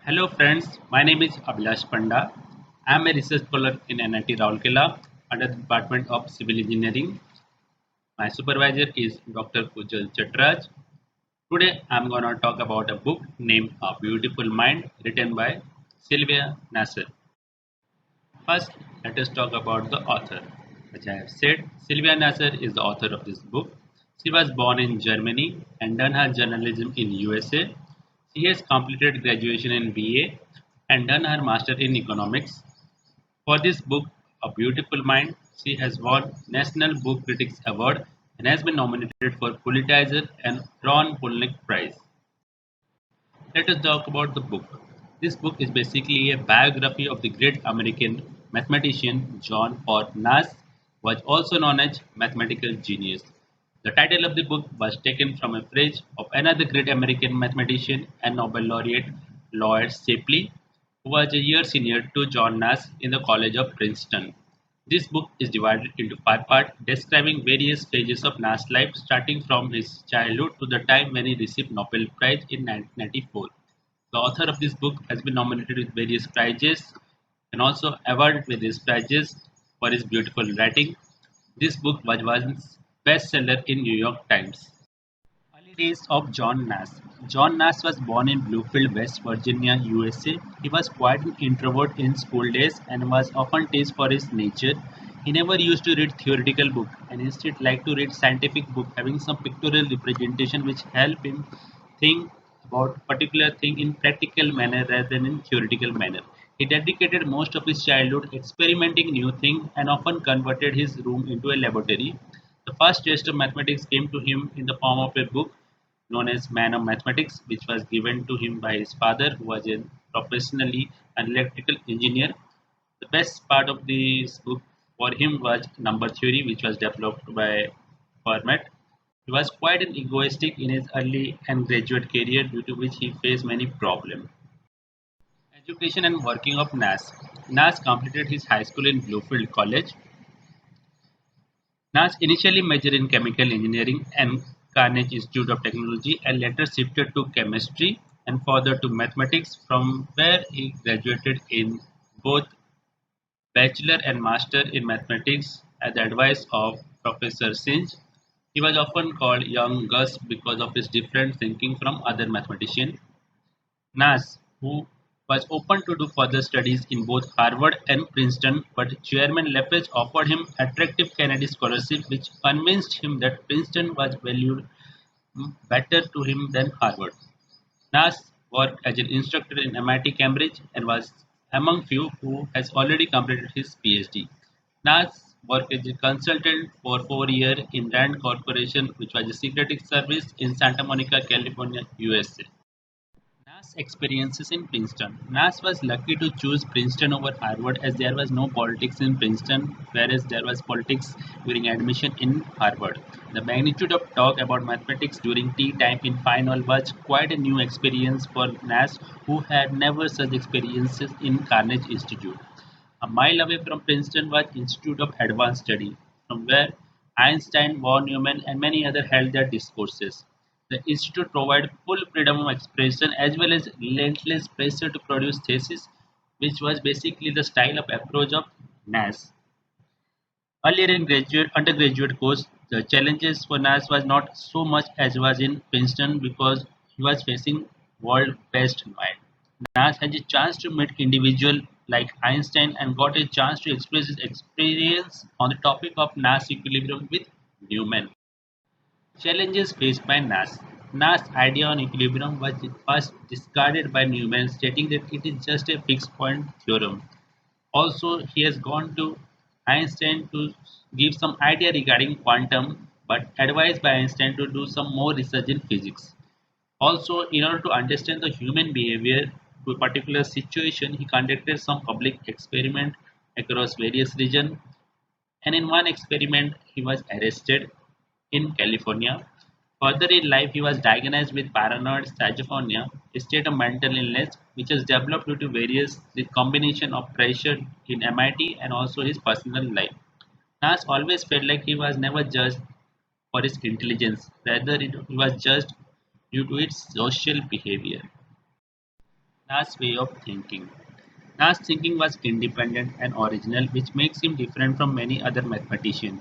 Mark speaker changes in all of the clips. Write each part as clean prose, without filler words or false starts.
Speaker 1: Hello friends, my name is Abhilash Panda. I am a research scholar in NIT Rourkela under the Department of Civil Engineering. My supervisor is Dr. Pujal Chatraj. Today I am going to talk about a book named A Beautiful Mind written by Sylvia Nasser. First, let us talk about the author. As I have said, Sylvia Nasser is the author of this book. She was born in Germany and done her journalism in USA. She has completed graduation in BA and done her master in economics. For this book, A Beautiful Mind, she has won National Book Critics Award and has been nominated for Pulitzer and Ron Polnick Prize. Let us talk about the book. This book is basically a biography of the great American mathematician John Paul Nash, was also known as mathematical genius. The title of the book was taken from a phrase of another great American mathematician and Nobel laureate Lloyd Shapley, who was a year senior to John Nash in the College of Princeton. This book is divided into five parts describing various phases of Nash's life starting from his childhood to the time when he received Nobel Prize in 1994. The author of this book has been nominated with various prizes and also awarded with these prizes for his beautiful writing. This book was once bestseller in New York Times. Early days of John Nash. John Nash was born in Bluefield, West Virginia, USA. He was quite an introvert in school days and was often teased for his nature. He never used to read theoretical books and instead liked to read scientific books having some pictorial representation which help him think about particular thing in practical manner rather than in theoretical manner. He dedicated most of his childhood experimenting new things and often converted his room into a laboratory. The first taste of mathematics came to him in the form of a book known as Man of Mathematics, which was given to him by his father, who was a professionally an electrical engineer. The best part of this book for him was number theory, which was developed by Fermat. He was quite an egoistic in his early and graduate career, due to which he faced many problems. Education and working of Nash. Nash completed his high school in Bluefield College. Nash initially majored in chemical engineering and Carnegie Institute of Technology and later shifted to chemistry and further to mathematics, from where he graduated in both bachelor and master in mathematics at the advice of Professor Singe. He was often called Young Gus because of his different thinking from other mathematicians. Nash, who was open to do further studies in both Harvard and Princeton, but Chairman Lefebvre offered him attractive Kennedy scholarship, which convinced him that Princeton was valued better to him than Harvard. Nash worked as an instructor in MIT Cambridge and was among few who has already completed his PhD. Nash worked as a consultant for 4 years in Rand Corporation, which was a secret service in Santa Monica, California, USA. Nash experiences in Princeton. Nash was lucky to choose Princeton over Harvard as there was no politics in Princeton, whereas there was politics during admission in Harvard. The magnitude of talk about mathematics during tea time in final was quite a new experience for Nash, who had never such experiences in Carnegie Institute. A mile away from Princeton was Institute of Advanced Study, from where Einstein, von Neumann, and many others held their discourses. The institute provided full freedom of expression as well as relentless pressure to produce theses, which was basically the style of approach of Nash. Earlier in graduate undergraduate course, the challenges for Nash was not so much as was in Princeton because he was facing world best mind. Nash had a chance to meet individuals like Einstein and got a chance to express his experience on the topic of Nash equilibrium with Newman. Challenges faced by Nash. Nash's idea on equilibrium was first discarded by Newman, stating that it is just a fixed point theorem. Also, he has gone to Einstein to give some idea regarding quantum, but advised by Einstein to do some more research in physics. Also, in order to understand the human behavior to a particular situation, he conducted some public experiment across various regions. And in one experiment, he was arrested in California. Further in life, he was diagnosed with paranoid schizophrenia, a state of mental illness which has developed due to various the combination of pressure in MIT and also his personal life. Nash always felt like he was never judged for his intelligence, rather he was judged due to its social behavior. Nas's way of thinking. Nas's thinking was independent and original, which makes him different from many other mathematicians.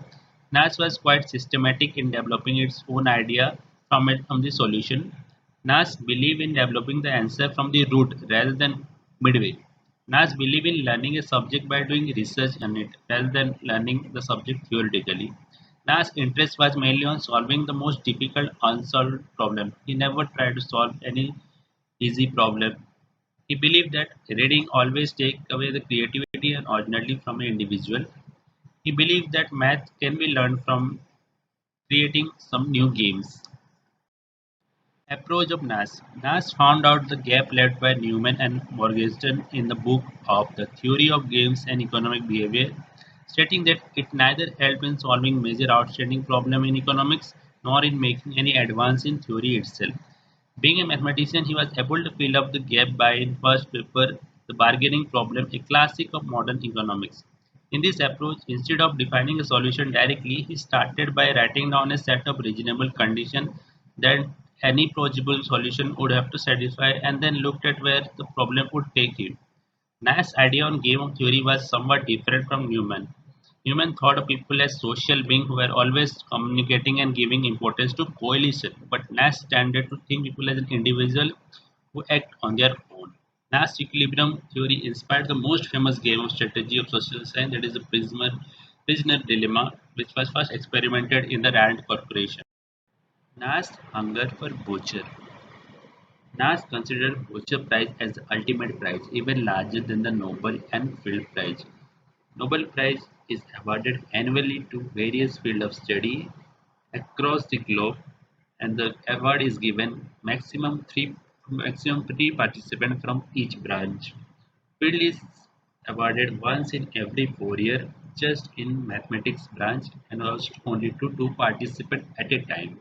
Speaker 1: Nas was quite systematic in developing its own idea from the solution. Nas believed in developing the answer from the root rather than midway. Nas believed in learning a subject by doing research on it rather than learning the subject theoretically. Nas' interest was mainly on solving the most difficult unsolved problem. He never tried to solve any easy problem. He believed that reading always takes away the creativity and originality from an individual. He believed that math can be learned from creating some new games. Approach of Nash. Nash found out the gap left by Newman and Morgenstern in the book of The Theory of Games and Economic Behavior, stating that it neither helped in solving major outstanding problems in economics nor in making any advance in theory itself. Being a mathematician, he was able to fill up the gap by in first paper the bargaining problem, a classic of modern economics. In this approach, instead of defining a solution directly, he started by writing down a set of reasonable conditions that any plausible solution would have to satisfy and then looked at where the problem would take him. Nash's idea on game theory was somewhat different from Newman. Newman thought of people as social beings who were always communicating and giving importance to coalition, but Nash tended to think people as an individual who act on their own. Nash's equilibrium theory inspired the most famous game of strategy of social science, that is the prisoner dilemma, which was first experimented in the Rand Corporation. Nash's hunger for butcher. Nash considered Butcher Prize as the ultimate prize, even larger than the Nobel and Field Prize. Nobel Prize is awarded annually to various fields of study across the globe, and the award is given maximum three participants from each branch. Field is awarded once in every 4 years, just in mathematics branch, and also only to two participants at a time.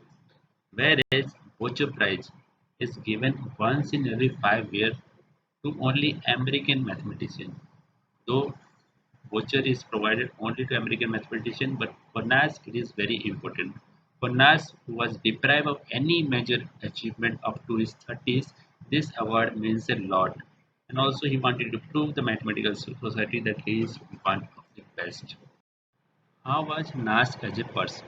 Speaker 1: Whereas Boocher Prize is given once in every 5 years to only American mathematicians, though Boocher is provided only to American mathematicians, but for Nash it is very important. For Nash, who was deprived of any major achievement up to his 30s, this award means a lot. And also, he wanted to prove the mathematical society that he is one of the best. How was Nash as a person?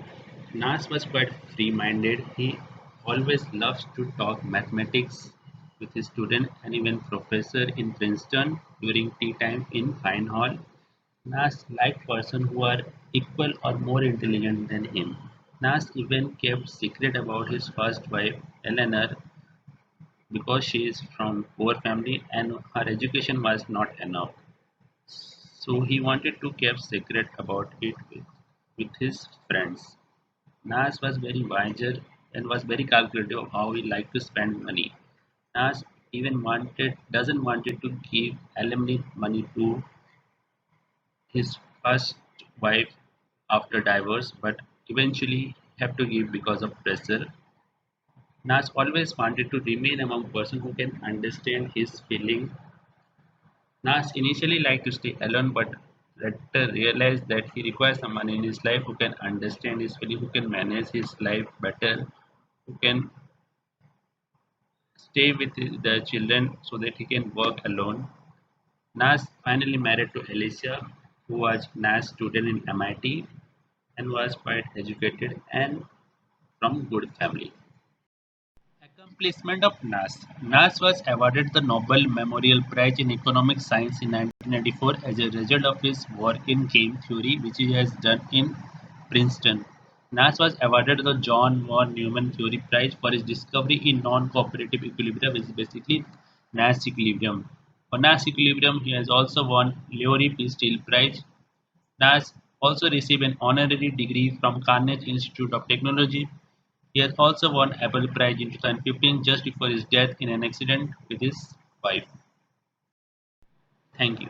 Speaker 1: Nash was quite free-minded. He always loves to talk mathematics with his student and even professor in Princeton during tea time in Fine Hall. Nash liked person who are equal or more intelligent than him. Nash even kept secret about his first wife, Eleanor, because she is from poor family and her education was not enough. So he wanted to keep secret about it with his friends. Nas was very wiser and was very calculative of how he liked to spend money. Nas even wanted doesn't wanted to give alimony money to his first wife after divorce, but eventually have to give because of pressure. Nas always wanted to remain among person who can understand his feeling. Nas initially liked to stay alone, but later realized that he requires someone in his life who can understand his feeling, who can manage his life better, who can stay with the children so that he can work alone. Nas finally married to Alicia, who was Nas student in MIT and was quite educated and from good family. Accomplishment of Nas. Nas was awarded the Nobel Memorial Prize in Economic Science in 1994 as a result of his work in game theory, which he has done in Princeton. Nas was awarded the John von Neumann Theory Prize for his discovery in non-cooperative equilibrium, which is basically Nash equilibrium. For Nash equilibrium, he has also won Lowry P. Steele Prize. Nash also received an honorary degree from Carnegie Institute of Technology. He has also won Apple Prize in 2015 just before his death in an accident with his wife. Thank you.